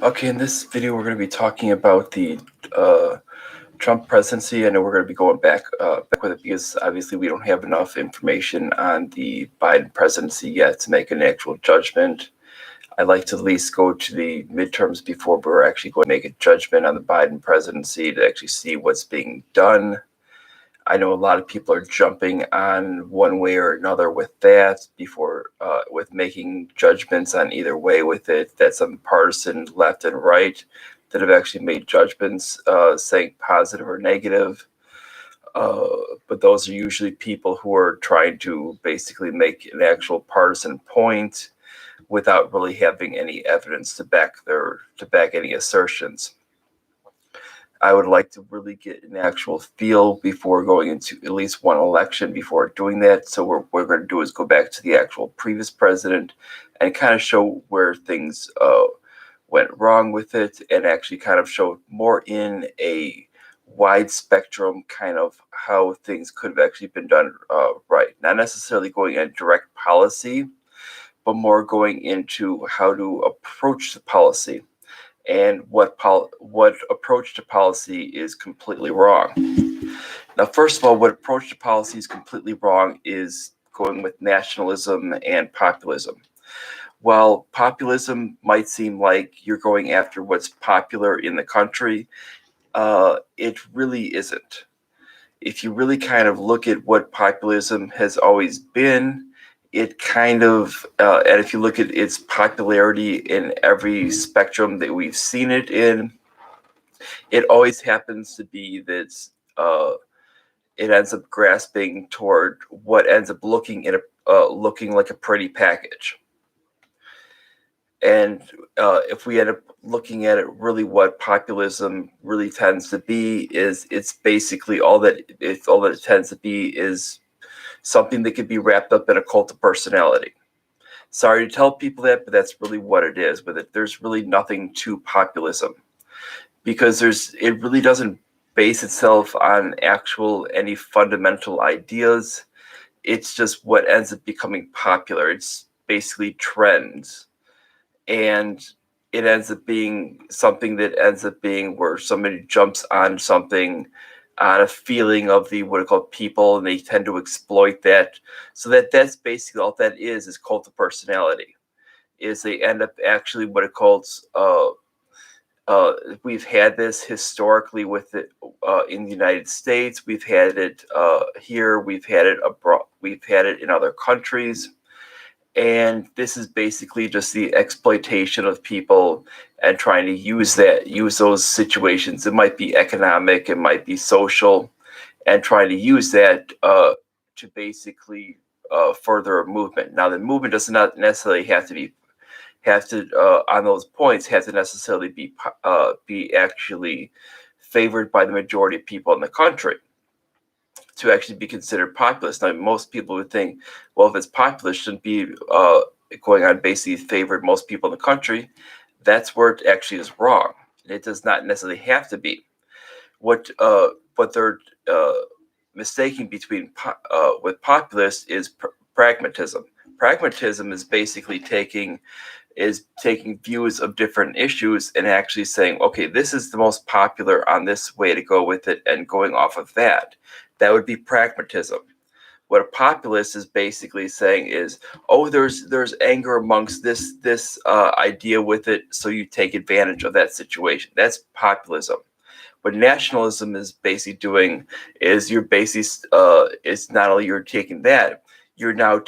Okay, in this video, we're going to be talking about the uh, Trump presidency. I know we're going to be going back with it because obviously we don't have enough information on the Biden presidency yet to make an actual judgment. I'd like to at least go to the midterms before we're actually going to make a judgment on the Biden presidency to actually see what's being done. I know a lot of people are jumping on one way or another with that before with making judgments on either way with it. That's some partisan left and right that have actually made judgments saying positive or negative. But those are usually people who are trying to basically make an actual partisan point without really having any evidence to back any assertions. I would like to really get an actual feel before going into at least one election before doing that. So what we're going to do is go back to the actual previous president and kind of show where things went wrong with it, and actually kind of show more in a wide spectrum kind of how things could have actually been done right. Not necessarily going at direct policy, but more going into how to approach the policy and what approach to policy is completely wrong. Now, first of all, what approach to policy is completely wrong is going with nationalism and populism. While populism might seem like you're going after what's popular in the country, it really isn't. If you really kind of look at what populism has always been, it kind of, and if you look at its popularity in every spectrum that we've seen it in, it always happens to be that it ends up grasping toward what ends up looking like a pretty package. And if we end up looking at it, really what populism really tends to be is it's basically all that it tends to be is something that could be wrapped up in a cult of personality. Sorry to tell people that, but that's really what it is with it. There's really nothing to populism because it really doesn't base itself on any fundamental ideas. It's just what ends up becoming popular. It's basically trends. And it ends up being something that ends up being where somebody jumps on something on a feeling of the what are called people, and they tend to exploit that. So that's basically all that is cult of personality. Is they end up actually what it calls we've had this historically with it in the United States. We've had it here. We've had it abroad. We've had it in other countries. And this is basically just the exploitation of people and trying to use those situations. It might be economic, it might be social, and trying to use that to basically further a movement. Now, the movement does not necessarily have to on those points have to necessarily be actually favored by the majority of people in the country to actually be considered populist. Now, most people would think, well, if it's populist, shouldn't be going on basically favored most people in the country. That's where it actually is wrong. It does not necessarily have to be. What they're mistaking between with populist is pragmatism. Pragmatism is basically taking views of different issues and actually saying, okay, this is the most popular on this way to go with it, and going off of that. That would be pragmatism. What a populist is basically saying is, oh, there's anger amongst this idea with it, so you take advantage of that situation. That's populism. What nationalism is basically doing is you're basically it's not only you're taking that, you're now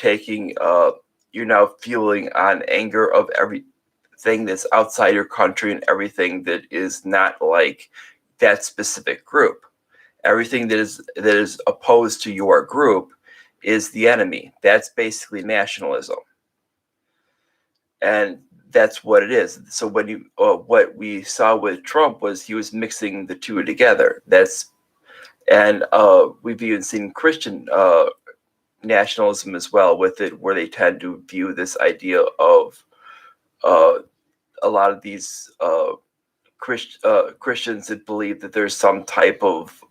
fueling on anger of everything that's outside your country and everything that is not like that specific group. Everything that is opposed to your group is the enemy. That's basically nationalism, and that's what it is. So when what we saw with Trump was he was mixing the two together. We've even seen Christian nationalism as well with it, where they tend to view this idea of a lot of these Christians that believe that there's some type of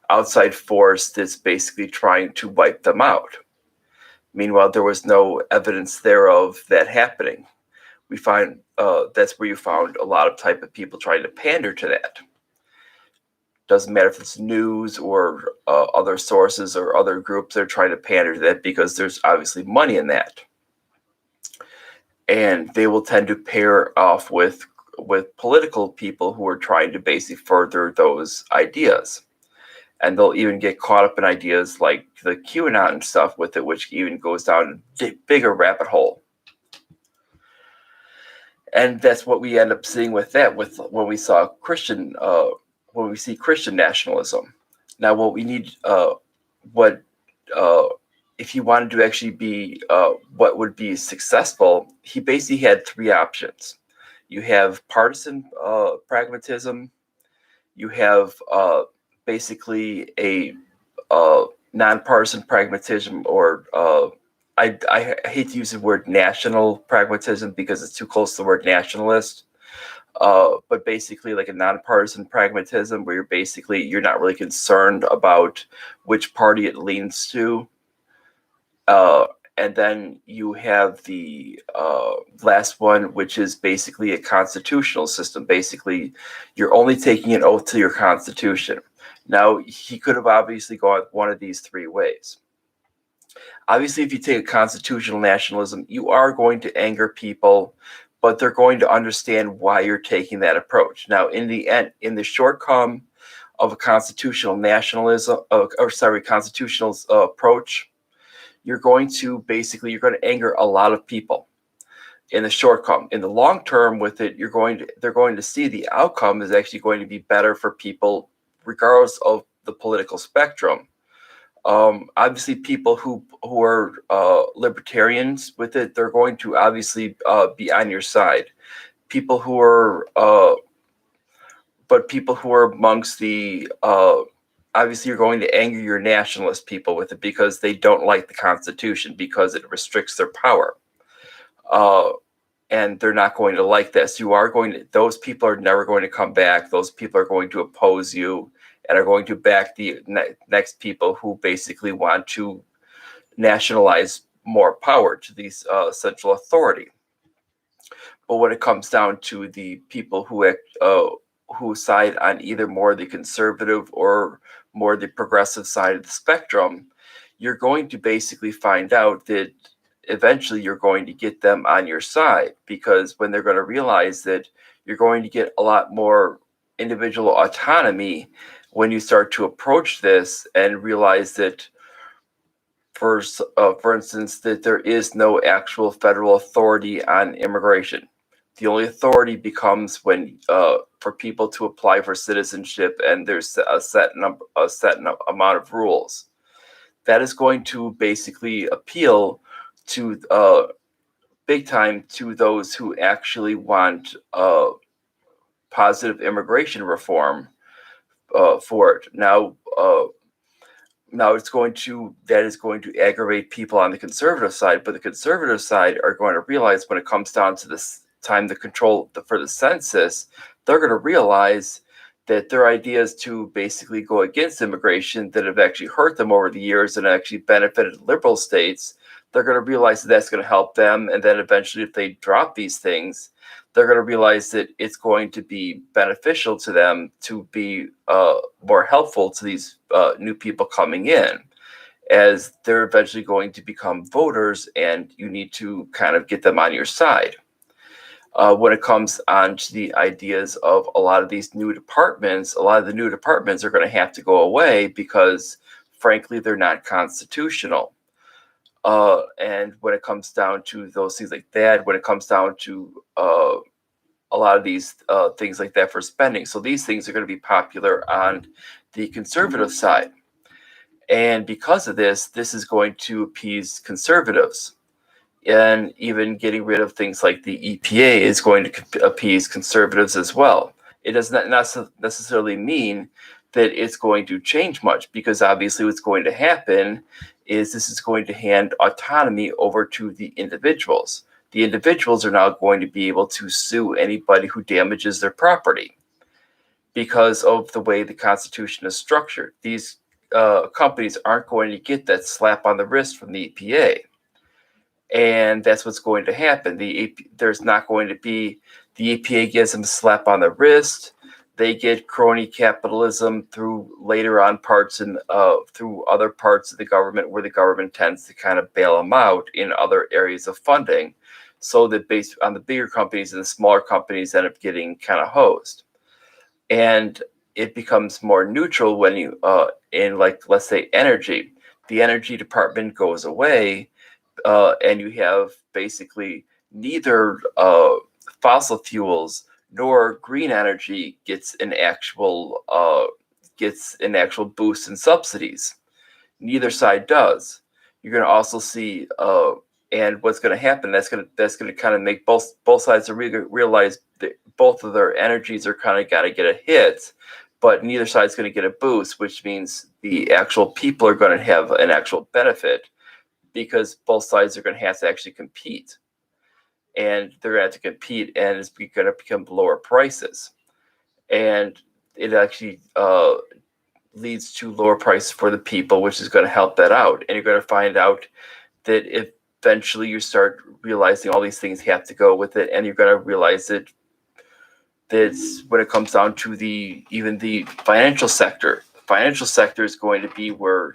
outside force that's basically trying to wipe them out. Meanwhile, there was no evidence thereof that happening. We find that's where you found a lot of type of people trying to pander to that. Doesn't matter if it's news or other sources or other groups that are trying to pander to that, because there's obviously money in that. And they will tend to pair off with political people who are trying to basically further those ideas. And they'll even get caught up in ideas like the QAnon and stuff with it, which even goes down a bigger rabbit hole. And that's what we end up seeing with that, with when we saw when we see Christian nationalism. Now, what we need, if you wanted to actually be what would be successful, he basically had three options. You have partisan pragmatism. You have basically a non-partisan pragmatism, or I hate to use the word national pragmatism because it's too close to the word nationalist. But basically like a nonpartisan pragmatism, where you're not really concerned about which party it leans to. And then you have the last one, which is basically a constitutional system. Basically, you're only taking an oath to your constitution. Now, he could have obviously gone one of these three ways. Obviously, if you take a constitutional nationalism, you are going to anger people, but they're going to understand why you're taking that approach. Now, in the end, in the shortcoming of a constitutional nationalism, constitutional approach, you're going to anger a lot of people in the shortcoming. In the long term with it, they're going to see the outcome is actually going to be better for people regardless of the political spectrum. Obviously, people who are libertarians with it, they're going to obviously be on your side. People who are amongst the obviously, you're going to anger your nationalist people with it because they don't like the Constitution, because it restricts their power. And they're not going to like this. Those people are never going to come back. Those people are going to oppose you and are going to back the next people who basically want to nationalize more power to these central authority. But when it comes down to the people who side on either more the conservative or more the progressive side of the spectrum, you're going to basically find out that eventually you're going to get them on your side, because when they're going to realize that you're going to get a lot more individual autonomy when you start to approach this and realize that, for instance, that there is no actual federal authority on immigration. The only authority becomes when for people to apply for citizenship, and there's a set amount of rules. That is going to basically appeal to big time to those who actually want positive immigration reform for it. Now that is going to aggravate people on the conservative side, but the conservative side are going to realize when it comes down to this time to control for the census, they're going to realize that their ideas to basically go against immigration that have actually hurt them over the years and actually benefited liberal states, they're going to realize that that's going to help them. And then eventually, if they drop these things, they're going to realize that it's going to be beneficial to them to be more helpful to these new people coming in, as they're eventually going to become voters, and you need to kind of get them on your side. When it comes on to the ideas of a lot of these new departments, a lot of the new departments are going to have to go away because, frankly, they're not constitutional. And when it comes down to those things like that, when it comes down to a lot of these things like that for spending, so these things are going to be popular on the conservative side. And because of this is going to appease conservatives. And even getting rid of things like the EPA is going to appease conservatives as well. It does not necessarily mean that it's going to change much, because obviously what's going to happen is this is going to hand autonomy over to the individuals. The individuals are now going to be able to sue anybody who damages their property because of the way the Constitution is structured. These companies aren't going to get that slap on the wrist from the EPA. And that's what's going to happen. There's not going to be, the EPA gives them a slap on the wrist. They get crony capitalism through later on parts and through other parts of the government, where the government tends to kind of bail them out in other areas of funding, so that based on the bigger companies and the smaller companies end up getting kind of hosed. And it becomes more neutral when you in, like, let's say energy, the energy department goes away, and you have basically neither fossil fuels nor green energy gets an actual boost in subsidies. Neither side does. You're going to also see, and what's going to happen? That's going to kind of make both sides realize that both of their energies are kind of got to get a hit, but neither side's going to get a boost, which means the actual people are going to have an actual benefit, because both sides are going to have to actually compete. And they're going to have to compete, and it's going to become lower prices. And it actually leads to lower prices for the people, which is going to help that out. And you're going to find out that eventually you start realizing all these things have to go with it, and you're going to realize that when it comes down to even the financial sector, the financial sector is going to be where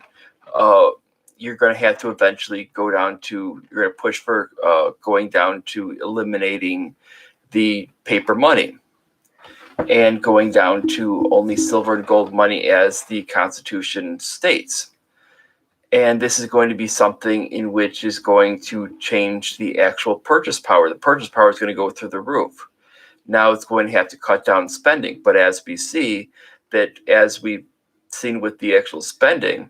you're going to have to eventually you're going to push for going down to eliminating the paper money and going down to only silver and gold money as the Constitution states. And this is going to be something in which is going to change the actual purchase power. The purchase power is going to go through the roof. Now it's going to have to cut down spending. But as we see, as we've seen with the actual spending,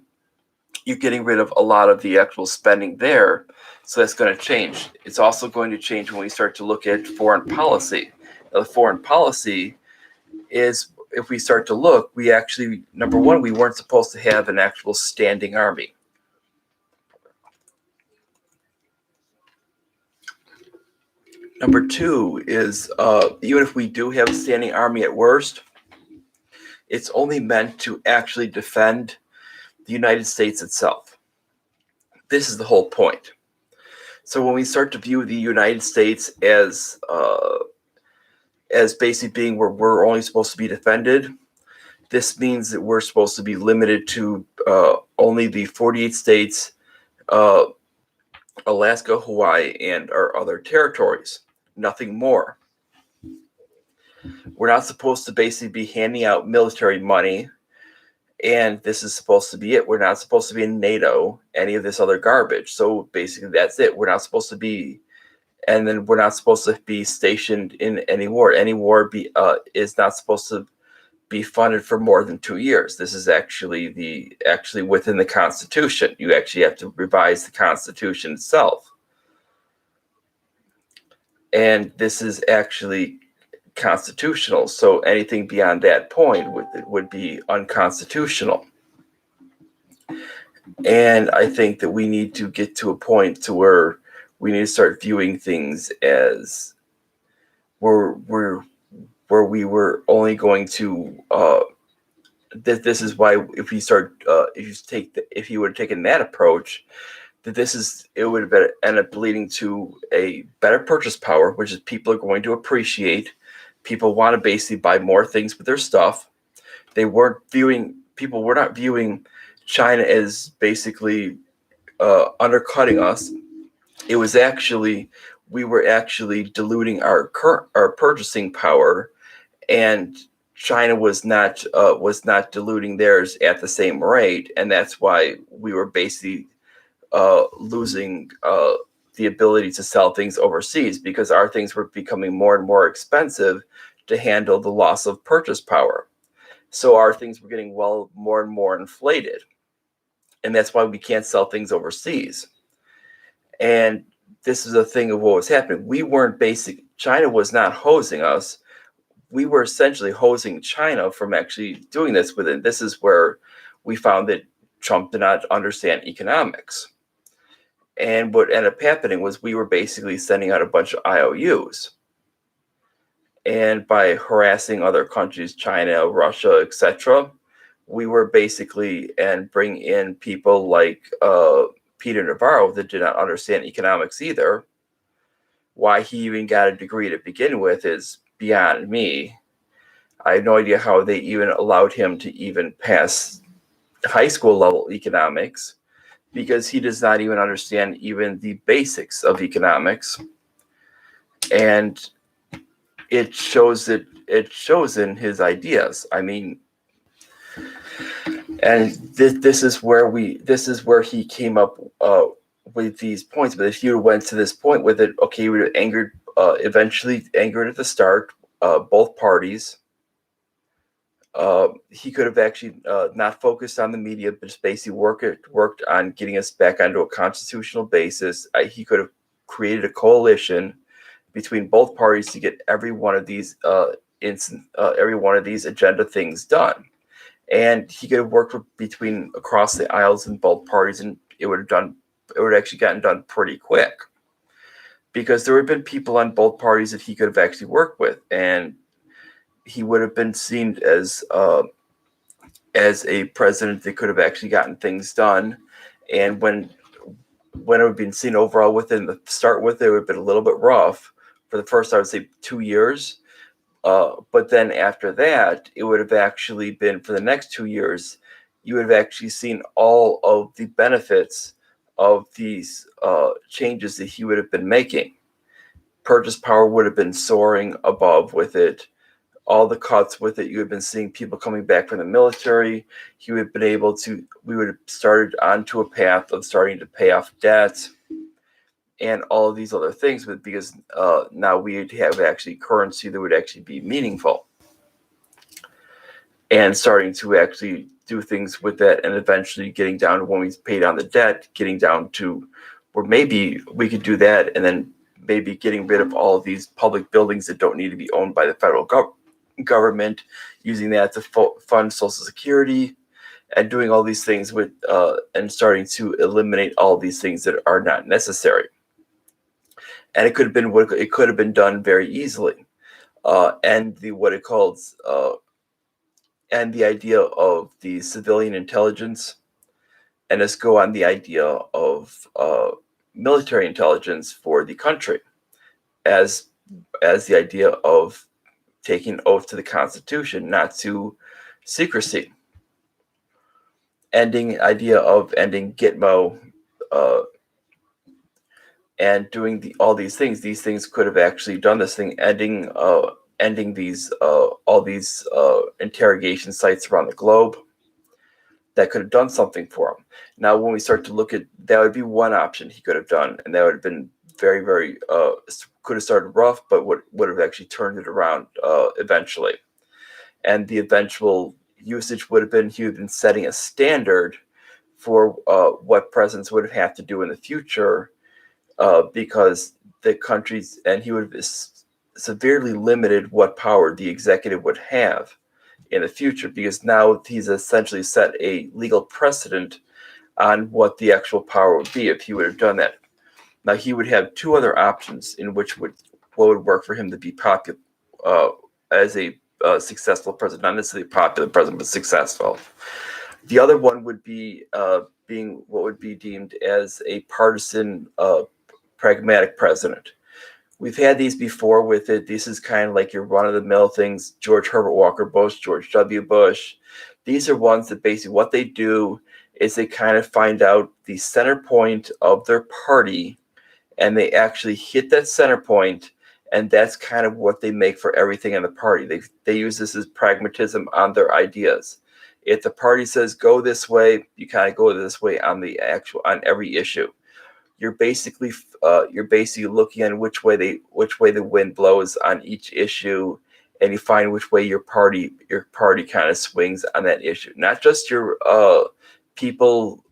you're getting rid of a lot of the actual spending there. So that's going to change. It's also going to change when we start to look at foreign policy. Now, the foreign policy is, if we start to look, we actually, number one, we weren't supposed to have an actual standing army. Number two is, even if we do have a standing army at worst, it's only meant to actually defend the United States itself. This is the whole point. So when we start to view the United States as basically being where we're only supposed to be defended, this means that we're supposed to be limited to only the 48 states, Alaska, Hawaii, and our other territories. Nothing more. We're not supposed to basically be handing out military money, and this is supposed to be it. We're not supposed to be in NATO, any of this other garbage. So basically that's it. We're not supposed to be, and then we're not supposed to be stationed in any war. Any war is not supposed to be funded for more than 2 years. This is actually within the Constitution. You actually have to revise the Constitution itself. And this is actually constitutional. So anything beyond that point would be unconstitutional. And I think that we need to get to a point to where we need to start viewing things as where we were only going to. This is why if you would have taken that approach, it would have ended up leading to a better purchase power, which is people are going to appreciate. People want to basically buy more things with their stuff. People were not viewing China as basically undercutting us. It was actually, we were actually diluting our purchasing power, and China was not diluting theirs at the same rate, and that's why we were basically losing the ability to sell things overseas, because our things were becoming more and more expensive to handle the loss of purchase power. So our things were getting more and more inflated, and that's why we can't sell things overseas. And this is a thing of what was happening. China was not hosing us. We were essentially hosing China from actually doing this with it. This is where we found that Trump did not understand economics. And what ended up happening was we were basically sending out a bunch of IOUs. And by harassing other countries, China, Russia, etc., we were basically, and bring in people like Peter Navarro that did not understand economics either. Why he even got a degree to begin with is beyond me. I have no idea how they even allowed him to even pass high school level economics, because he does not even understand even the basics of economics. And it shows in his ideas. I mean, and this is where he came up with these points. But if you went to this point with it, okay, you would have eventually angered at the start both parties. He could have actually not focused on the media, but just basically worked on getting us back onto a constitutional basis. He could have created a coalition between both parties to get every one of these agenda things done. And he could have worked across the aisles in both parties, and it would have actually gotten done pretty quick, because there would have been people on both parties that he could have actually worked with, and he would have been seen as a president that could have actually gotten things done. And when it would have been seen overall within the start with, it would have been a little bit rough for the first, I would say, 2 years. But then after that, it would have actually been for the next 2 years, you would have actually seen all of the benefits of these changes that he would have been making. Purchase power would have been soaring above with it. All the cuts with it, you have been seeing people coming back from the military. We would have started onto a path of starting to pay off debts and all of these other things, because now we'd have actually currency that would actually be meaningful, and starting to actually do things with that, and eventually getting down to, when we pay down the debt, getting down to where maybe we could do that, and then maybe getting rid of all of these public buildings that don't need to be owned by the federal government, using that to fund Social Security, and doing all these things with and starting to eliminate all these things that are not necessary. And it could have been done very easily. And the idea of the civilian intelligence, and let's go on the idea of military intelligence for the country, as the idea of taking oath to the Constitution, not to secrecy. Ending Gitmo, and doing all these things. These things could have actually done this thing, ending these all these interrogation sites around the globe. That could have done something for him. Now, when we start to look at, that would be one option he could have done, and that would have been very, very could have started rough, but would have actually turned it around eventually. And the eventual usage would have been, he would have been setting a standard for what presidents would have to do in the future, because the countries, and he would have severely limited what power the executive would have in the future, because now he's essentially set a legal precedent on what the actual power would be if he would have done that. Now, he would have two other options in which what would work for him to be popular as a successful president, not necessarily popular president, but successful. The other one would be being what would be deemed as a partisan pragmatic president. We've had these before with it. This is kind of like your run-of-the-mill things. George Herbert Walker Bush, George W. Bush. These are ones that basically what they do is they kind of find out the center point of their party, and they actually hit that center point, and that's kind of what they make for everything in the party. They use this as pragmatism on their ideas. If the party says go this way, you kind of go this way on every issue. You're basically looking at which way the wind blows on each issue, and you find which way your party kind of swings on that issue. Not just your people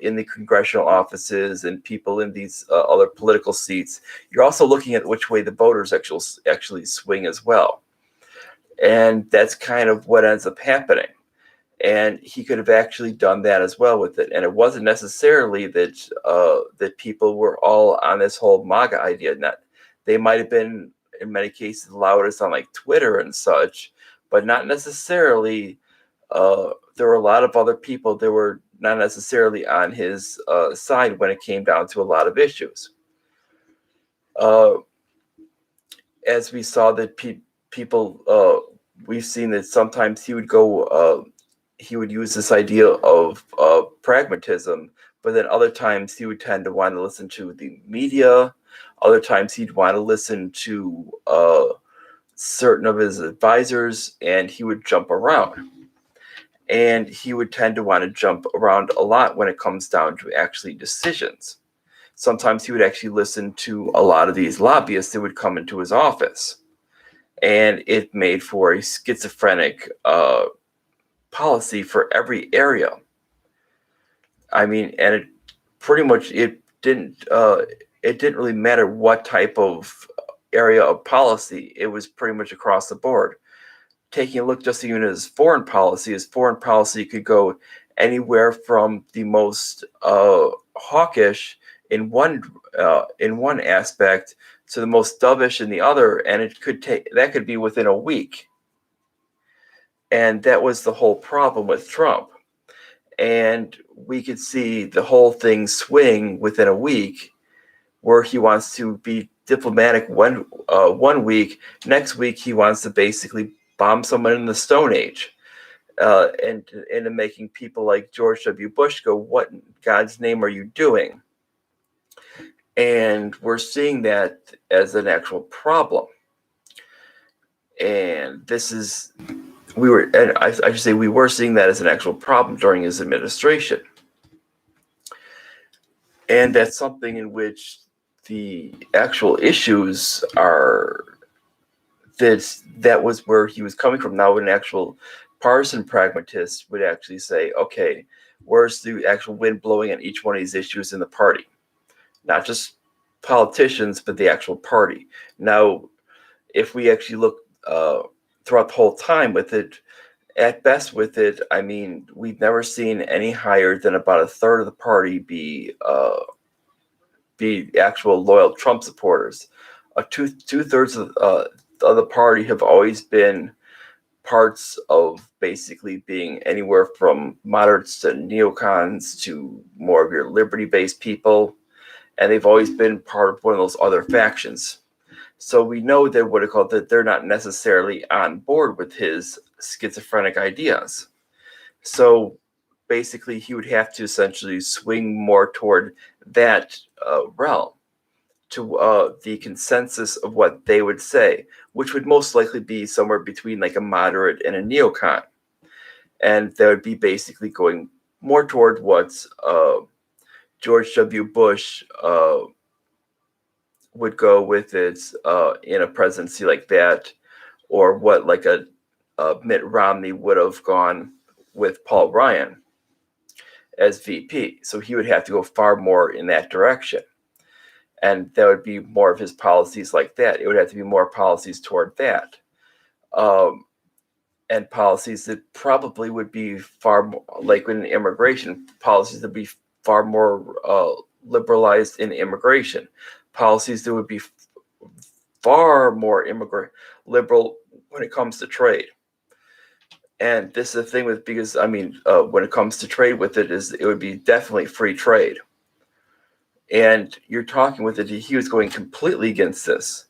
in the congressional offices and people in these other political seats. You're also looking at which way the voters actually swing as well, and that's kind of what ends up happening. And he could have actually done that as well with it. And it wasn't necessarily that people were all on this whole MAGA idea. They might have been, in many cases, loudest on like Twitter and such, but not necessarily. There were a lot of other people that were not necessarily on his side when it came down to a lot of issues. As we saw that people, we've seen that sometimes he would use this idea of pragmatism, but then other times he would tend to want to listen to the media. Other times he'd want to listen to certain of his advisors, and he would jump around. And he would tend to want to jump around a lot when it comes down to actually decisions. Sometimes he would actually listen to a lot of these lobbyists that would come into his office. And it made for a schizophrenic policy for every area. I mean, and it pretty much it didn't really matter what type of area of policy. It was pretty much across the board. Taking a look just even at his foreign policy could go anywhere from the most hawkish in one aspect to the most dovish in the other, and that could be within a week. And that was the whole problem with Trump. And we could see the whole thing swing within a week, where he wants to be diplomatic one week. Next week, he wants to basically bomb someone in the Stone Age, and making people like George W. Bush go, "What in God's name are you doing?" And we're seeing that as an actual problem. And we were seeing that as an actual problem during his administration. And that's something in which the actual issues are that was where he was coming from. Now, an actual partisan pragmatist would actually say, okay, where's the actual wind blowing on each one of these issues in the party? Not just politicians, but the actual party. Now, if we actually look throughout the whole time with it, at best with it, I mean, we've never seen any higher than about a third of the party be actual loyal Trump supporters. Two-thirds of the party have always been parts of basically being anywhere from moderates to neocons to more of your liberty-based people, and they've always been part of one of those other factions. So we know that they're not necessarily on board with his schizophrenic ideas. So basically, he would have to essentially swing more toward that realm to the consensus of what they would say, which would most likely be somewhere between like a moderate and a neocon. And that would be basically going more toward what George W. Bush would go with it in a presidency like that, or what like a Mitt Romney would have gone with Paul Ryan as VP. So he would have to go far more in that direction. And that would be more of his policies like that. It would have to be more policies toward that. And policies that probably would be far more, like in immigration, policies that would be far more liberalized in immigration. Policies that would be far more liberal when it comes to trade. And this is the thing because when it comes to trade with it would be definitely free trade. And you're talking with it, he was going completely against this.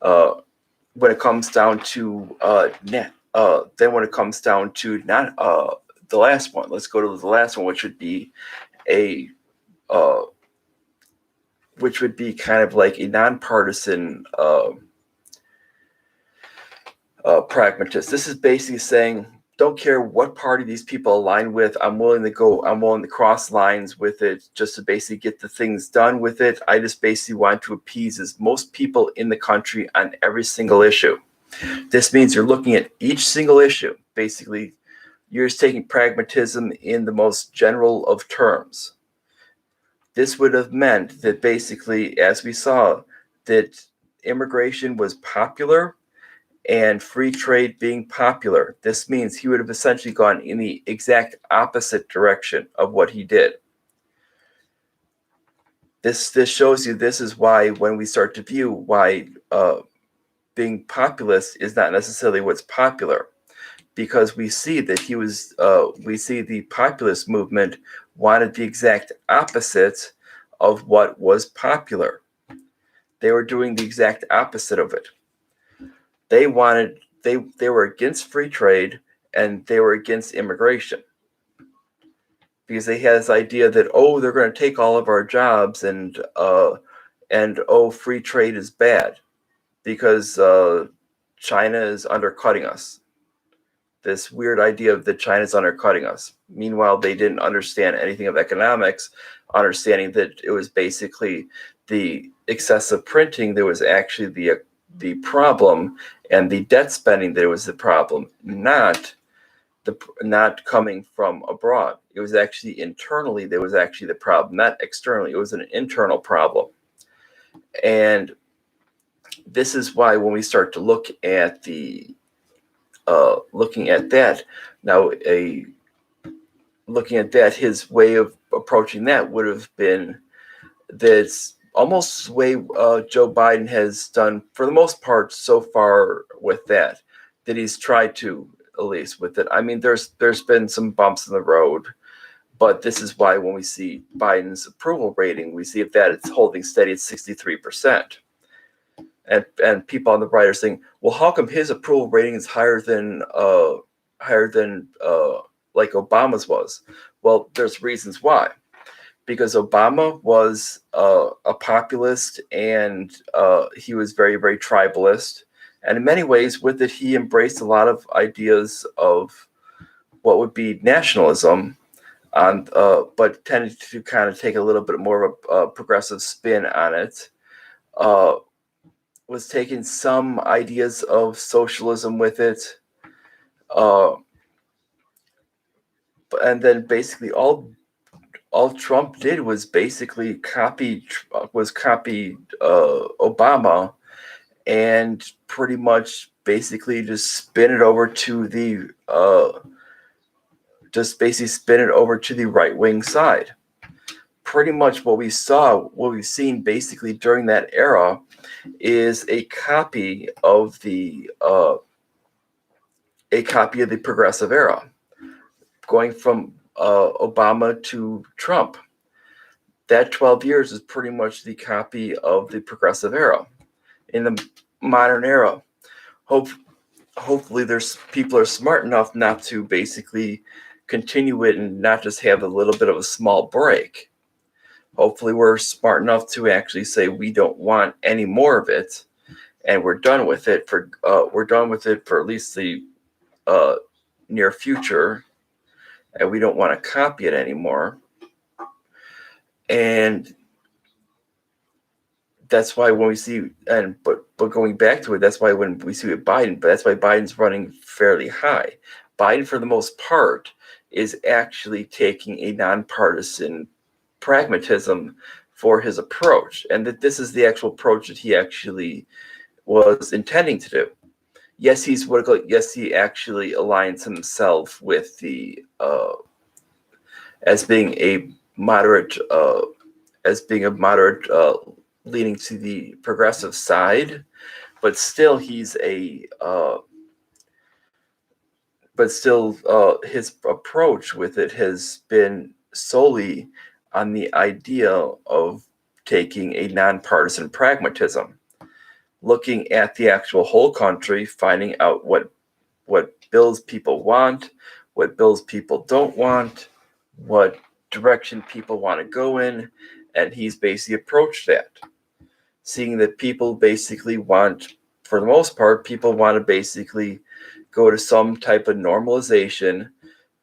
When it comes down to then when it comes down to not the last one, let's go to the last one, which would be kind of like a nonpartisan pragmatist. This is basically saying, don't care what party these people align with. I'm willing to cross lines with it just to basically get the things done with it. I just basically want to appease as most people in the country on every single issue. This means you're looking at each single issue. Basically, you're just taking pragmatism in the most general of terms. This would have meant that basically, as we saw, that immigration was popular and free trade being popular. This means he would have essentially gone in the exact opposite direction of what he did. This shows you this is why when we start to view why being populist is not necessarily what's popular, because we see that we see the populist movement wanted the exact opposite of what was popular. They were doing the exact opposite of it. They were against free trade, and they were against immigration, because they had this idea that, oh, they're going to take all of our jobs, and oh, free trade is bad because China is undercutting us. This weird idea of that China's undercutting us. Meanwhile, they didn't understand anything of economics, understanding that it was basically the excessive printing that was actually the problem, and the debt spending that was the problem, not coming from abroad. It was actually internally that was actually the problem, not externally. It was an internal problem. And this is why when we start to look at looking at that, his way of approaching that would have been that's almost the way Joe Biden has done for the most part so far with that he's tried to, at least with it. I mean, there's been some bumps in the road, but this is why when we see Biden's approval rating, we see that it's holding steady at 63%. And people on the right are saying, well, how come his approval rating is higher than like Obama's was? Well, there's reasons why. Because Obama was a populist, and he was very, very tribalist. And in many ways, with it, he embraced a lot of ideas of what would be nationalism, but tended to kind of take a little bit more of a progressive spin on it. Was taking some ideas of socialism with it. And then basically all Trump did was basically copy Obama, and pretty much basically just spin it over to the right wing side. Pretty much what we've seen basically during that era is a copy of the progressive era, going from Obama to Trump. That 12 years is pretty much the copy of the progressive era. In the modern era, hopefully there's people are smart enough not to basically continue it and not just have a little bit of a small break. Hopefully we're smart enough to actually say we don't want any more of it, and we're done with it for at least the near future, and we don't want to copy it anymore. And that's why when we see, but going back to it, that's why when we see with Biden, but that's why Biden's running fairly high. Biden, for the most part, is actually taking a nonpartisan pragmatism for his approach, and that this is the actual approach that he actually was intending to do. Yes, he actually aligns himself with the as being a moderate leaning to the progressive side, but still his approach with it has been solely on the idea of taking a nonpartisan pragmatism, looking at the actual whole country, finding out what bills people want, what bills people don't want, what direction people want to go in, and he's basically approached that, seeing that people basically want, for the most part, people want to basically go to some type of normalization.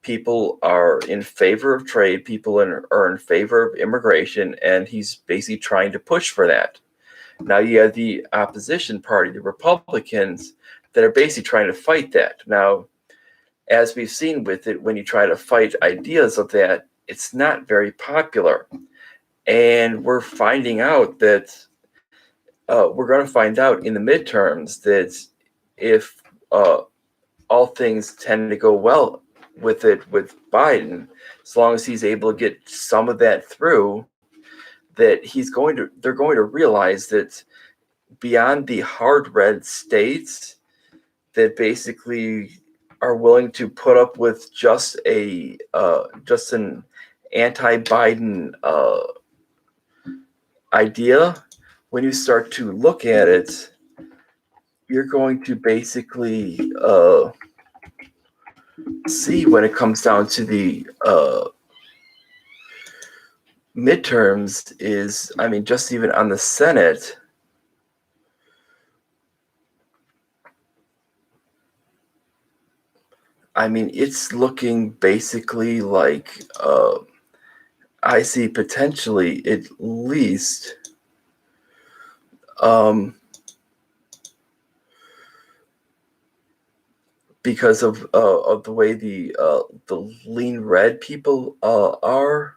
People are in favor of trade. People are in favor of immigration, and he's basically trying to push for that. Now you have the opposition party, the Republicans, that are basically trying to fight that. Now, as we've seen with it, when you try to fight ideas of that, it's not very popular. And we're finding out that we're going to find out in the midterms that if all things tend to go well with Biden, as long as he's able to get some of that through, that they're going to realize that beyond the hard red states, that basically are willing to put up with just an anti-Biden idea, when you start to look at it, you're going to basically see, when it comes down to the midterms, is, I mean, just even on the Senate, I mean, it's looking basically like I see potentially at least because of the way the lean red people are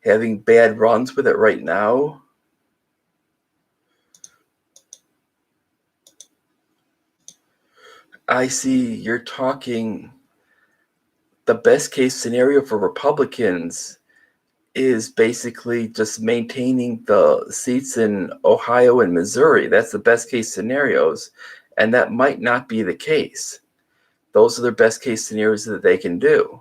having bad runs with it right now. I see you're talking, the best case scenario for Republicans is basically just maintaining the seats in Ohio and Missouri. That's the best case scenarios, and that might not be the case. Those are the best case scenarios that they can do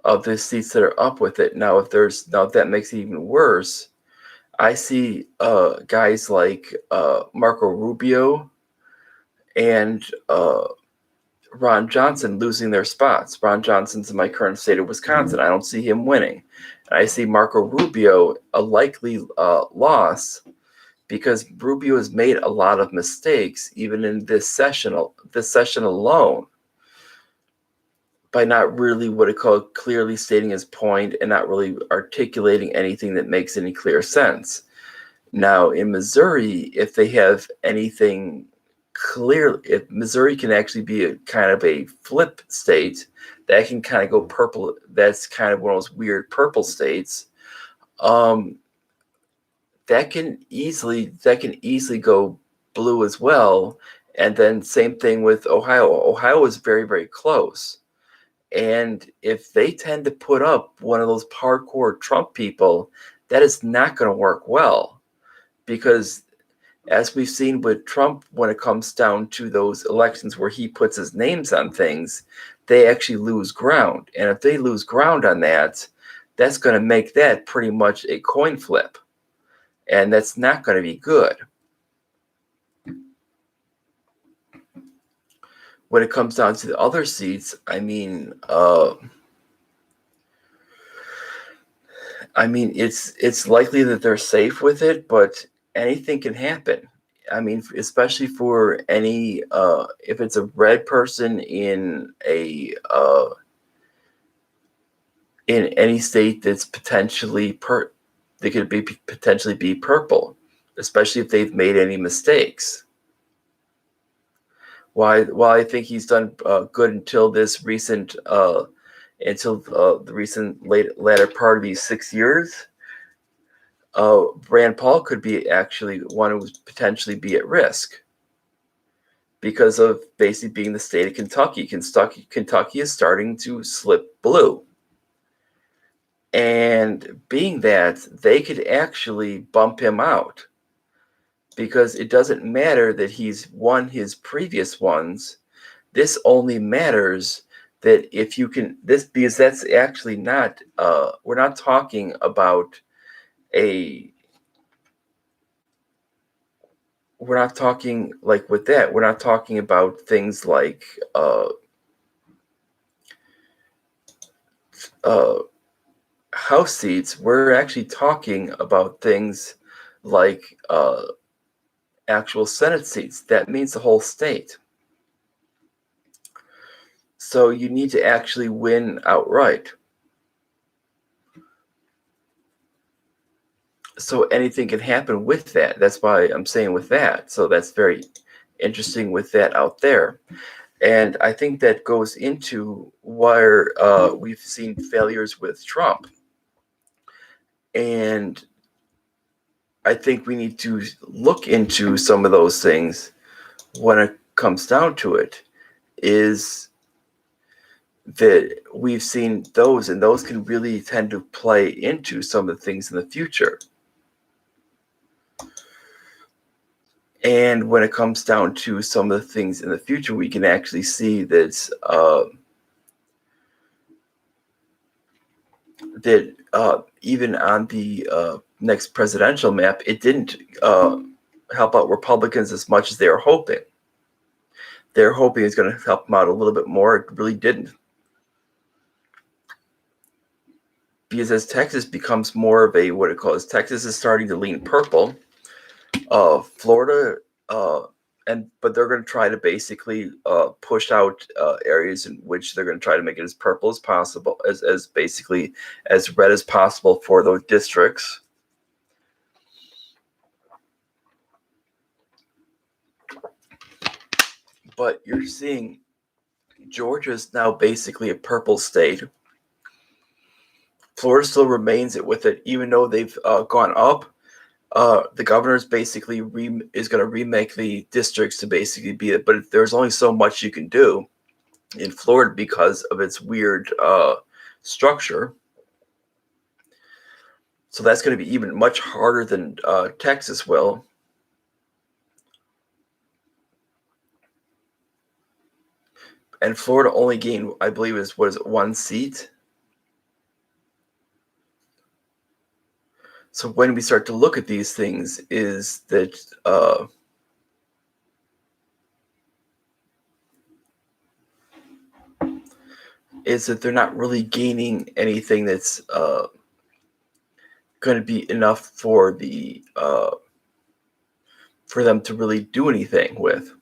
of the seats that are up with it. Now, if that makes it even worse, I see guys like Marco Rubio and Ron Johnson losing their spots. Ron Johnson's in my current state of Wisconsin. I don't see him winning. And I see Marco Rubio a likely loss, because Rubio has made a lot of mistakes, even in this session alone, by not really what I call clearly stating his point and not really articulating anything that makes any clear sense. Now, in Missouri, if they have anything clear, if Missouri can actually be a kind of a flip state, that can kind of go purple. That's kind of one of those weird purple states. That can easily go blue as well. And then same thing with Ohio. Ohio is very, very close. And if they tend to put up one of those hardcore Trump people, that is not going to work well, because as we've seen with Trump, when it comes down to those elections where he puts his names on things, they actually lose ground. And if they lose ground on that, that's going to make that pretty much a coin flip. And that's not going to be good. When it comes down to the other seats, I mean, it's likely that they're safe with it, but anything can happen. I mean, especially for any if it's a red person in any state that's potentially they could be potentially be purple, especially if they've made any mistakes. While I think he's done good until this recent the recent latter part of these 6 years, Rand Paul could be actually one who would potentially be at risk because of basically being the state of Kentucky. Kentucky is starting to slip blue. And being that, they could actually bump him out, because it doesn't matter that he's won his previous ones. This only matters that if you can, because that's actually not, we're not talking about we're not talking like with that, we're not talking about things like House seats. We're actually talking about things like actual Senate seats. That means the whole state. So you need to actually win outright. So anything can happen with that. That's why I'm saying with that. So that's very interesting with that out there. And I think that goes into where we've seen failures with Trump. And I think we need to look into some of those things when it comes down to it, is that we've seen those, and those can really tend to play into some of the things in the future. And when it comes down to some of the things in the future, we can actually see that even on the next presidential map, it didn't help out Republicans as much as they were hoping. They're hoping it's going to help them out a little bit more. It really didn't. Because as Texas becomes more of a, what it calls, Texas is starting to lean purple. Florida, but they're going to try to basically push out areas in which they're going to try to make it as purple as possible, as basically as red as possible for those districts. But you're seeing Georgia is now basically a purple state. Florida still remains it with it, even though they've gone up. The governor's basically is going to remake the districts to basically be it, but there's only so much you can do in Florida because of its weird structure. So that's going to be even much harder than Texas will. And Florida only gained, I believe, one seat. So when we start to look at these things, is that they're not really gaining anything that's going to be enough for them to really do anything with.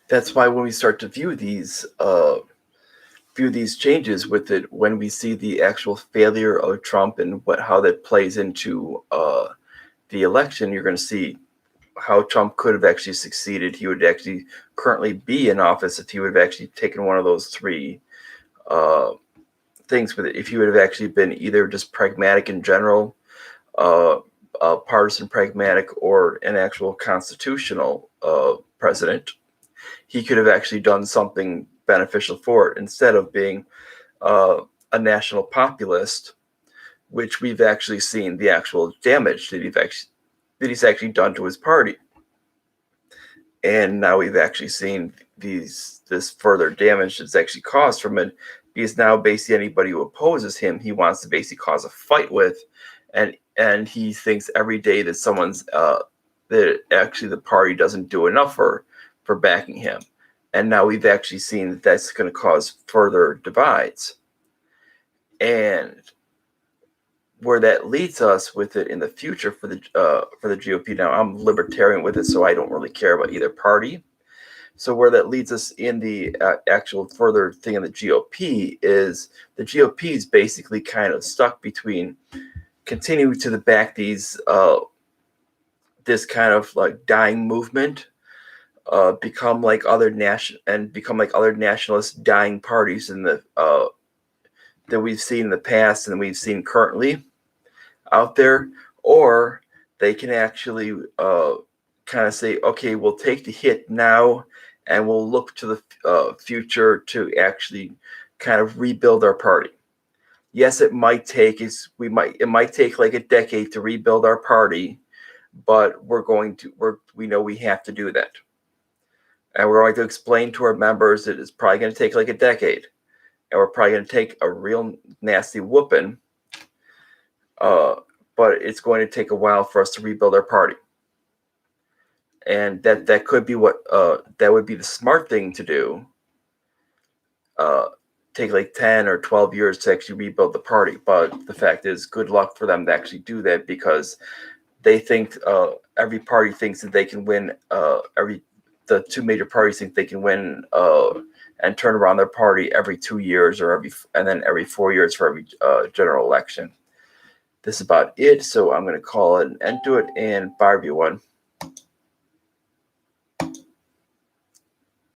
That's why when we start to view these changes with it, when we see the actual failure of Trump and how that plays into the election, you're going to see how Trump could have actually succeeded. He would actually currently be in office if he would have actually taken one of those three things with it. If he would have actually been either just pragmatic in general, partisan pragmatic, or an actual constitutional president, he could have actually done something beneficial for it instead of being a national populist, which we've actually seen the actual damage that he's actually done to his party. And now we've actually seen this further damage that's actually caused from it, because now basically anybody who opposes him, he wants to basically cause a fight with, and he thinks every day that someone's that actually the party doesn't do enough for backing him. And now we've actually seen that that's going to cause further divides. And where that leads us with it in the future for the GOP. Now, I'm libertarian with it, so I don't really care about either party. So where that leads us in the actual further thing in the GOP is the GOP is basically kind of stuck between continuing to back these this kind of like dying movement, become like other nationalist dying parties in the that we've seen in the past and we've seen currently out there, or they can actually kind of say, okay, we'll take the hit now and we'll look to the future to actually kind of rebuild our party. Yes, it might take like a decade to rebuild our party, but we know we have to do that. And we're going to explain to our members that it's probably going to take like a decade. And we're probably going to take a real nasty whooping. But it's going to take a while for us to rebuild our party. And that could be that would be the smart thing to do. Take like 10 or 12 years to actually rebuild the party. But the fact is, good luck for them to actually do that, because they think every party thinks that they can win. The two major parties think they can win and turn around their party every 2 years and then every 4 years for every general election. This is about it. So I'm going to call it an end to it, and bye everyone.